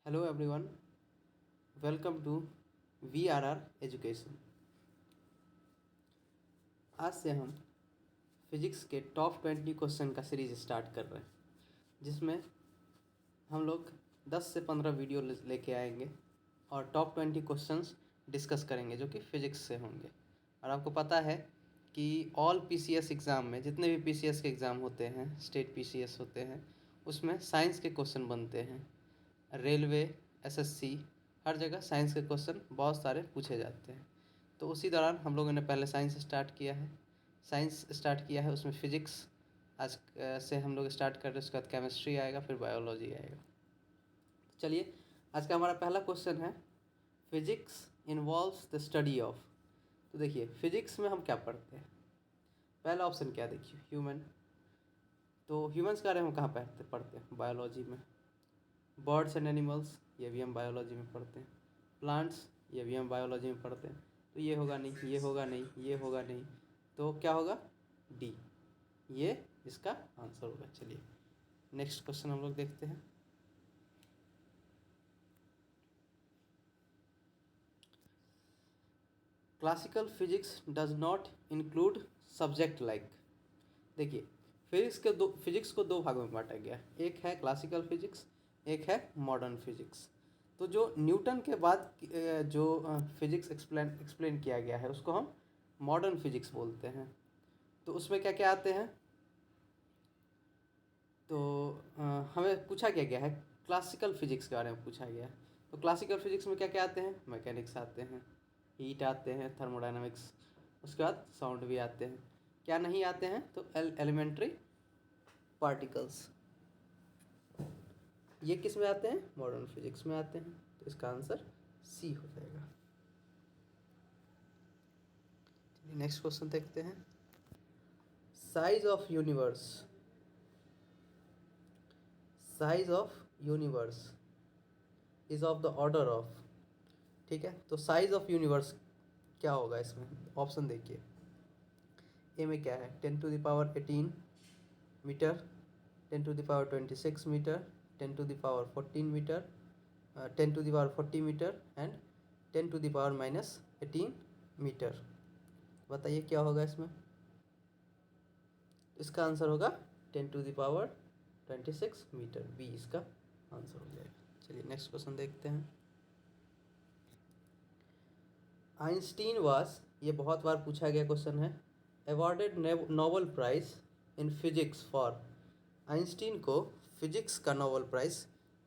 Hello everyone, welcome to VRR education. आज से हम फिजिक्स के टॉप 20 क्वेश्चन का सीरीज स्टार्ट कर रहे हैं, जिसमें हम लोग 10 से 15 वीडियो लेके आएंगे और टॉप 20 क्वेश्चंस डिस्कस करेंगे जो कि फिजिक्स से होंगे। और आपको पता है कि ऑल PCS एग्ज़ाम में जितने भी PCS के एग्ज़ाम होते हैं, स्टेट PCS होते हैं, उसमें साइंस के क्वेश्चन बनते हैं। रेलवे, SSC, हर जगह साइंस के क्वेश्चन बहुत सारे पूछे जाते हैं। तो उसी दौरान हम लोगों ने पहले साइंस स्टार्ट किया है, उसमें फ़िज़िक्स आज से हम लोग स्टार्ट कर रहे हैं। उसके बाद केमिस्ट्री आएगा, फिर बायोलॉजी आएगा। चलिए, आज का हमारा पहला क्वेश्चन है, physics involves the study of. तो देखिए, फिजिक्स में हम क्या पढ़ते हैं। पहला ऑप्शन क्या, देखिए, ह्यूमन। तो ह्यूमन्स के बारे में हम कहाँ पढ़ते हैं? बायोलॉजी में। बर्ड्स एंड एनिमल्स, ये भी हम बायोलॉजी में पढ़ते हैं। प्लांट्स, ये भी हम बायोलॉजी में पढ़ते हैं। तो ये होगा नहीं, ये होगा नहीं, ये होगा नहीं, तो क्या होगा? डी, ये इसका आंसर होगा। चलिए नेक्स्ट क्वेश्चन हम लोग देखते हैं। Classical physics does not include subject like. देखिए, फिजिक्स को दो भागों में बांटा गया है। एक है क्लासिकल फिजिक्स, एक है मॉडर्न फिजिक्स। तो जो न्यूटन के बाद जो फिजिक्स एक्सप्लेन किया गया है, उसको हम मॉडर्न फिजिक्स बोलते हैं। तो उसमें क्या क्या आते हैं? तो हमें पूछा क्या गया है, क्लासिकल फिजिक्स के बारे में पूछा गया है। तो क्लासिकल फिजिक्स में क्या क्या आते हैं? मैकेनिक्स आते हैं, हीट आते हैं, थर्मोडायनामिक्स, उसके बाद साउंड भी आते हैं। क्या नहीं आते हैं? तो एलिमेंट्री पार्टिकल्स। ये किस में आते हैं? मॉडर्न फिजिक्स में आते हैं। तो इसका आंसर सी हो जाएगा। नेक्स्ट क्वेश्चन देखते हैं। Size of universe, size of universe is of the order of. ठीक है, तो साइज ऑफ यूनिवर्स क्या होगा इसमें? ऑप्शन देखिए। ए में क्या है? 10⁻18 metre, 10⁻26 metre, 10⁻14 metre, 10⁻40 metre and 10⁻−18 metre. बताइए क्या होगा इसमें? इसका आंसर होगा 10⁻26 मीटर। बी इसका आंसर हो जाएगा। चलिए नेक्स्ट क्वेश्चन देखते हैं। आइंस्टीन वाज, ये बहुत बार पूछा गया क्वेश्चन है, awarded Nobel prize in physics for. Einstein को फिजिक्स का नोबेल प्राइज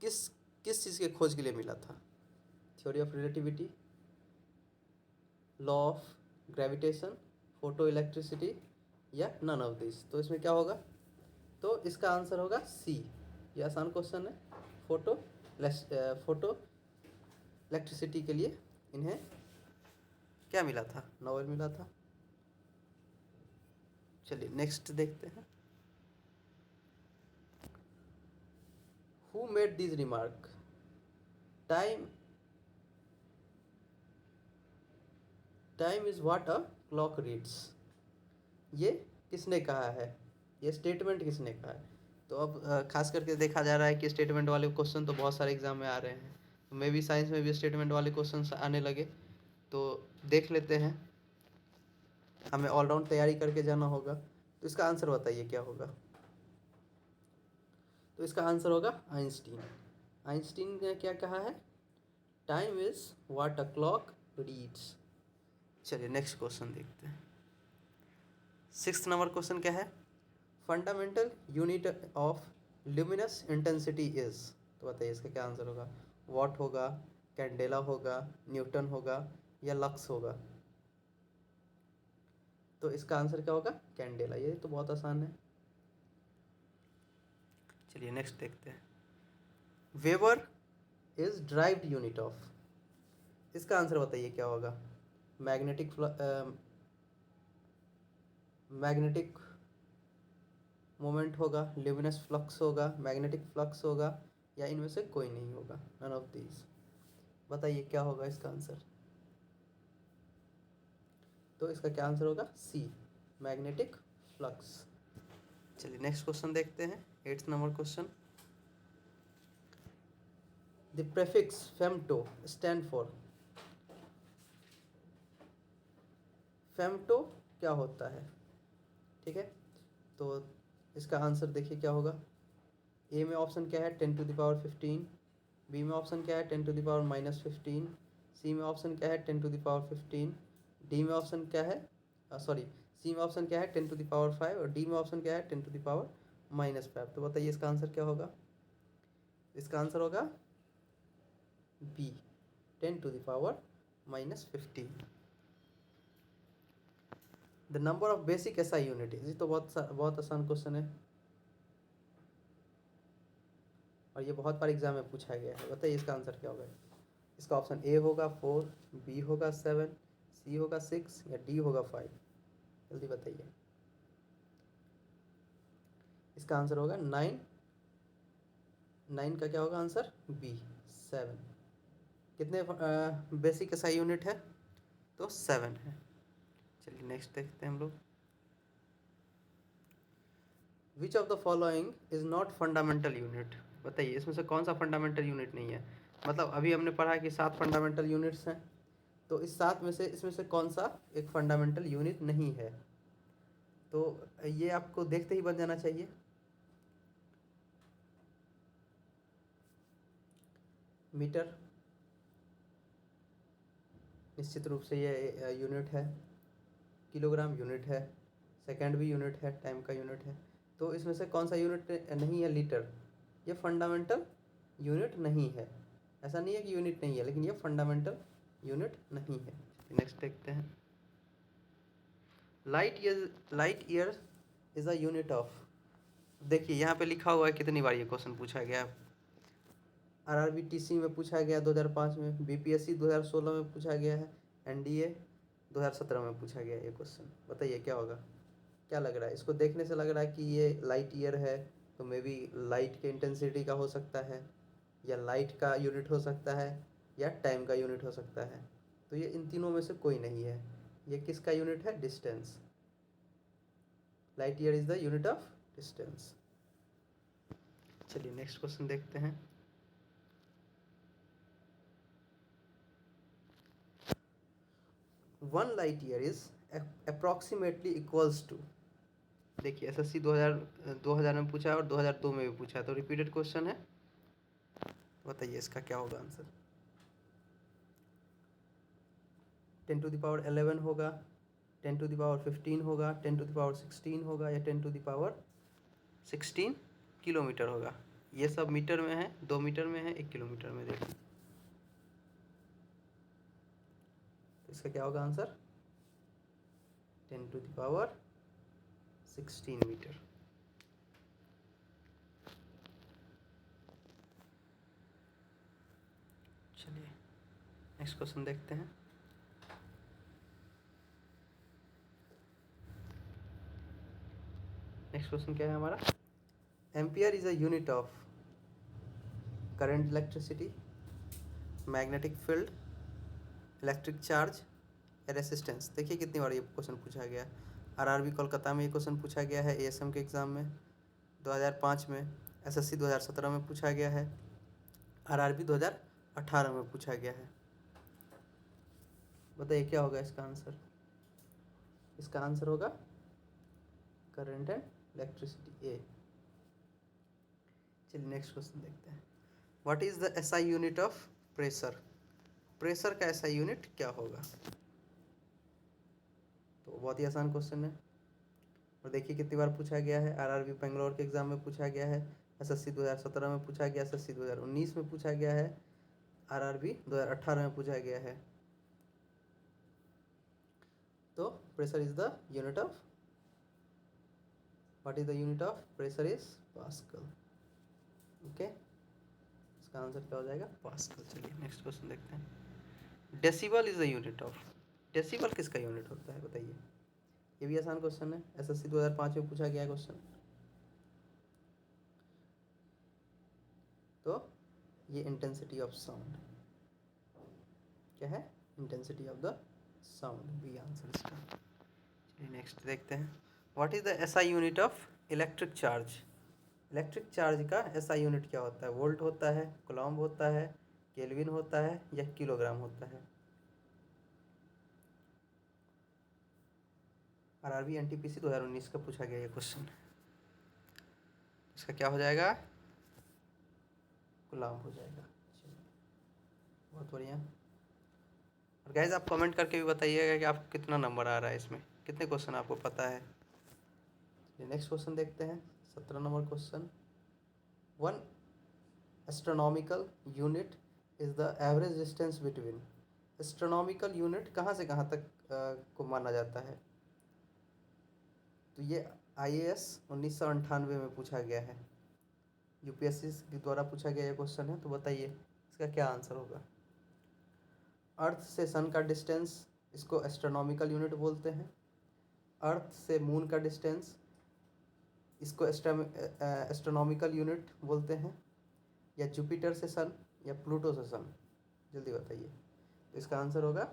किस किस चीज़ के खोज के लिए मिला था? Theory of relativity, law of gravitation, photo electricity, या नन ऑफ दिस। तो इसमें क्या होगा? तो इसका आंसर होगा सी। ये आसान क्वेश्चन है। फोटो फोटो इलेक्ट्रिसिटी के लिए इन्हें क्या मिला था? नोबेल मिला था। चलिए नेक्स्ट देखते हैं। Who made this remark, time time is what a clock reads. ये किसने कहा है? ये स्टेटमेंट किसने कहा है? तो अब खास करके देखा जा रहा है कि स्टेटमेंट वाले क्वेश्चन तो बहुत सारे एग्जाम में आ रहे हैं। तो मे भी साइंस में भी स्टेटमेंट वाले क्वेश्चन आने लगे, तो देख लेते हैं। हमें ऑलराउंड तैयारी करके जाना होगा। तो इसका आंसर बताइए क्या होगा? तो इसका आंसर होगा आइंस्टीन। आइंस्टीन ने क्या कहा है? Time is what a clock reads. चलिए नेक्स्ट क्वेश्चन देखते हैं। 6th नंबर क्वेश्चन क्या है? Fundamental unit of luminous intensity is. तो बताइए इसका क्या आंसर होगा? वॉट होगा, कैंडेला होगा, न्यूटन होगा, या लक्स होगा? तो इसका आंसर क्या होगा? कैंडेला। ये तो बहुत आसान है। चलिए नेक्स्ट देखते हैं। Weber is derived unit of. इसका आंसर बताइए क्या होगा? मैग्नेटिक मोमेंट होगा, ल्यूमिनस फ्लक्स होगा, मैग्नेटिक फ्लक्स होगा, या इनमें से कोई नहीं होगा? None of these. बताइए क्या होगा इसका आंसर? तो इसका क्या आंसर होगा? सी, मैग्नेटिक फ्लक्स। चलिए नेक्स्ट क्वेश्चन देखते हैं। 8th number question. The prefix femto stand for. Femto क्या होता है, ठीक है। तो इसका आंसर देखिए क्या होगा। ए में ऑप्शन क्या है 10⁻15, बी में ऑप्शन क्या है 10⁻−15, सी में ऑप्शन क्या है 10⁻15, डी में ऑप्शन क्या है सॉरी सी में ऑप्शन क्या है 10⁵ और डी में ऑप्शन क्या है 10⁻−5। तो बताइए इसका आंसर क्या होगा। इसका आंसर होगा B 10⁻−15। The number of basic SI unit, ये तो बहुत आसान क्वेश्चन है और ये बहुत बार एग्जाम में पूछा गया है। बताइए इसका आंसर क्या होगा। इसका ऑप्शन ए होगा 4, बी होगा 7, सी होगा 6 या डी होगा 5। जल्दी बताइए। इसका आंसर होगा 9। 9 का क्या होगा आंसर, बी 7। कितने बेसिक एसआई यूनिट है, तो 7 है। चलिए नेक्स्ट देखते हैं हम लोग। Which of the following is not fundamental unit. बताइए इसमें से कौन सा फंडामेंटल यूनिट नहीं है। मतलब अभी हमने पढ़ा कि 7 फंडामेंटल यूनिट्स हैं, तो इस 7 में से इसमें से कौन सा एक फंडामेंटल यूनिट नहीं है। तो ये आपको देखते ही बन जाना चाहिए। मीटर निश्चित रूप से ये यूनिट है, किलोग्राम यूनिट है, सेकंड भी यूनिट है, टाइम का यूनिट है। तो इसमें से कौन सा यूनिट नहीं है, लीटर। ये फंडामेंटल यूनिट नहीं है। ऐसा नहीं है कि यूनिट नहीं है, लेकिन ये फंडामेंटल यूनिट नहीं है। नेक्स्ट देखते हैं। Light year is a unit of. देखिए यहाँ पे लिखा हुआ है कितनी बार ये क्वेश्चन पूछा गया। RRBTC में पूछा गया 2005 में, BPSC 2016 में पूछा गया है, NDA 2017 में पूछा गया ये क्वेश्चन। बताइए क्या होगा, क्या लग रहा है। इसको देखने से लग रहा है कि ये लाइट ईयर है, तो मे बी लाइट के इंटेंसिटी का हो सकता है, या लाइट का यूनिट हो सकता है, या टाइम का यूनिट हो सकता है। तो ये इन तीनों में से कोई नहीं है। ये किसका यूनिट है, distance. Light year is the unit of distance. चलिए नेक्स्ट क्वेश्चन देखते हैं। One light year is approximately equals to. देखिए SSC 2000 में पूछा है और 2002 में भी पूछा है, तो रिपीटेड क्वेश्चन है। बताइए इसका क्या होगा आंसर। 10⁻11 होगा, 10⁻15 होगा, 10⁻16 होगा, या 10⁻16 किलोमीटर होगा। ये सब मीटर में है, 2 मीटर में है, 1 किलोमीटर में। देखिए इसका क्या होगा आंसर, 10⁻16 मीटर। चलिए नेक्स्ट क्वेश्चन देखते हैं। नेक्स्ट क्वेश्चन क्या है हमारा। Ampere is a unit of current, electricity, magnetic field, electric charge, resistance. देखिए कितनी बार ये क्वेश्चन पूछा गया। RRB कोलकाता में ये क्वेश्चन पूछा गया है, ASM के एग्ज़ाम में 2005 में, SSC 2017 में पूछा गया है, RRB 2018 में पूछा गया है। बताइए क्या होगा इसका आंसर। इसका आंसर होगा करंट एंड इलेक्ट्रिसिटी, ए। चलिए नेक्स्ट क्वेश्चन देखते हैं। What is the SI unit of pressure. Pressure का SI यूनिट क्या होगा। तो बहुत ही आसान क्वेश्चन है और देखिए कितनी बार पूछा गया है। RRB बेंगलोर के एग्जाम में पूछा गया है, SSC 2017 में पूछा गया, SSC 2019 में पूछा गया है, RRB 2018 में पूछा गया है। तो pressure is the unit of, what is the unit of pressure is pascal. Okay, इसका आंसर क्या हो जाएगा, पास्कल। चलिए नेक्स्ट क्वेश्चन देखते हैं। Decibel is the unit of. Decibel किसका यूनिट होता है बताइए। ये भी आसान क्वेश्चन है, SSC 2005 में पूछा गया क्वेश्चन। तो ये इंटेंसिटी ऑफ साउंड क्या है, intensity of the sound, B answer इसका। चलिए नेक्स्ट देखते हैं। What is the SI unit of electric charge. Electric charge का SI यूनिट क्या होता है, वोल्ट होता है, कूलम्ब होता है, केल्विन होता है या किलोग्राम होता है? आरआरबी एनटीपीसी 2019 का पूछा गया ये क्वेश्चन। इसका क्या हो जाएगा? गुलाम हो जाएगा। चलिए, बहुत बढ़िया। और गाइज आप कमेंट करके भी बताइएगा कि आपको कितना नंबर आ रहा है, इसमें कितने क्वेश्चन आपको पता है। नेक्स्ट क्वेश्चन देखते हैं, 17 number question. One astronomical unit is the average distance between. Astronomical unit कहाँ से कहाँ तक को माना जाता है? तो ये IAS 1998 में पूछा गया है, यूपीएससी के द्वारा पूछा गया ये क्वेश्चन है। तो बताइए इसका क्या आंसर होगा। अर्थ से सन का डिस्टेंस, इसको एस्ट्रोनॉमिकल यूनिट बोलते हैं। अर्थ से मून का डिस्टेंस, इसको एस्ट्रोनॉमिकल यूनिट बोलते हैं। या जुपिटर से सन या प्लूटो से सन, जल्दी बताइए। तो इसका आंसर होगा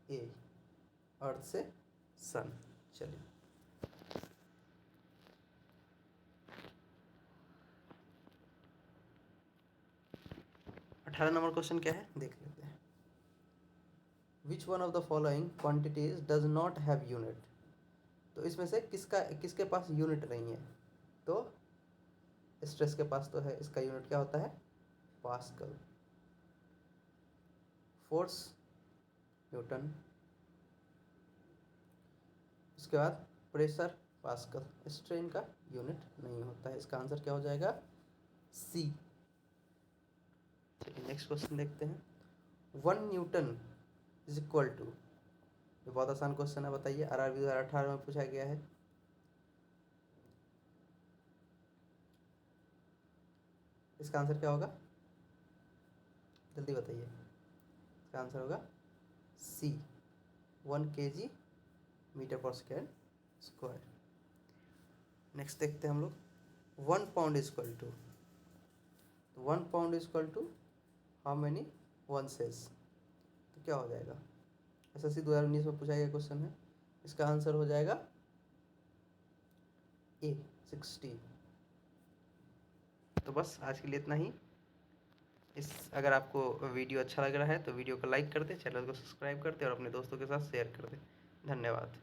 ए, अर्थ से सन। चलिए 18 नंबर क्वेश्चन क्या है देख लेते हैं। Which one of the following quantities does not have unit. तो इसमें से किसके पास यूनिट नहीं है? तो स्ट्रेस के पास तो है, इसका यूनिट क्या होता है? पास्कल। Force Newton. उसके बाद प्रेशर पास्कल। स्ट्रेन का यूनिट नहीं होता है। इसका आंसर क्या हो जाएगा? सी। चलिए नेक्स्ट क्वेश्चन देखते हैं। 1 न्यूटन इज इक्वल टू, ये बहुत आसान क्वेश्चन है, बताइए। आरआरबी 2018 में पूछा गया है। इसका आंसर क्या होगा? जल्दी बताइए। इसका आंसर होगा C, 1 kg metre per second square. Next देखते हैं हम लोग। 1 pound equal to, 1 pound equal to how many ounces. तो क्या हो जाएगा? SSC 2019 में पूछा गया क्वेश्चन है। इसका आंसर हो जाएगा ए, 60। तो बस आज के लिए इतना ही। अगर आपको वीडियो अच्छा लग रहा है तो वीडियो को लाइक कर दें, चैनल को सब्सक्राइब कर दें और अपने दोस्तों के साथ शेयर कर दें। धन्यवाद।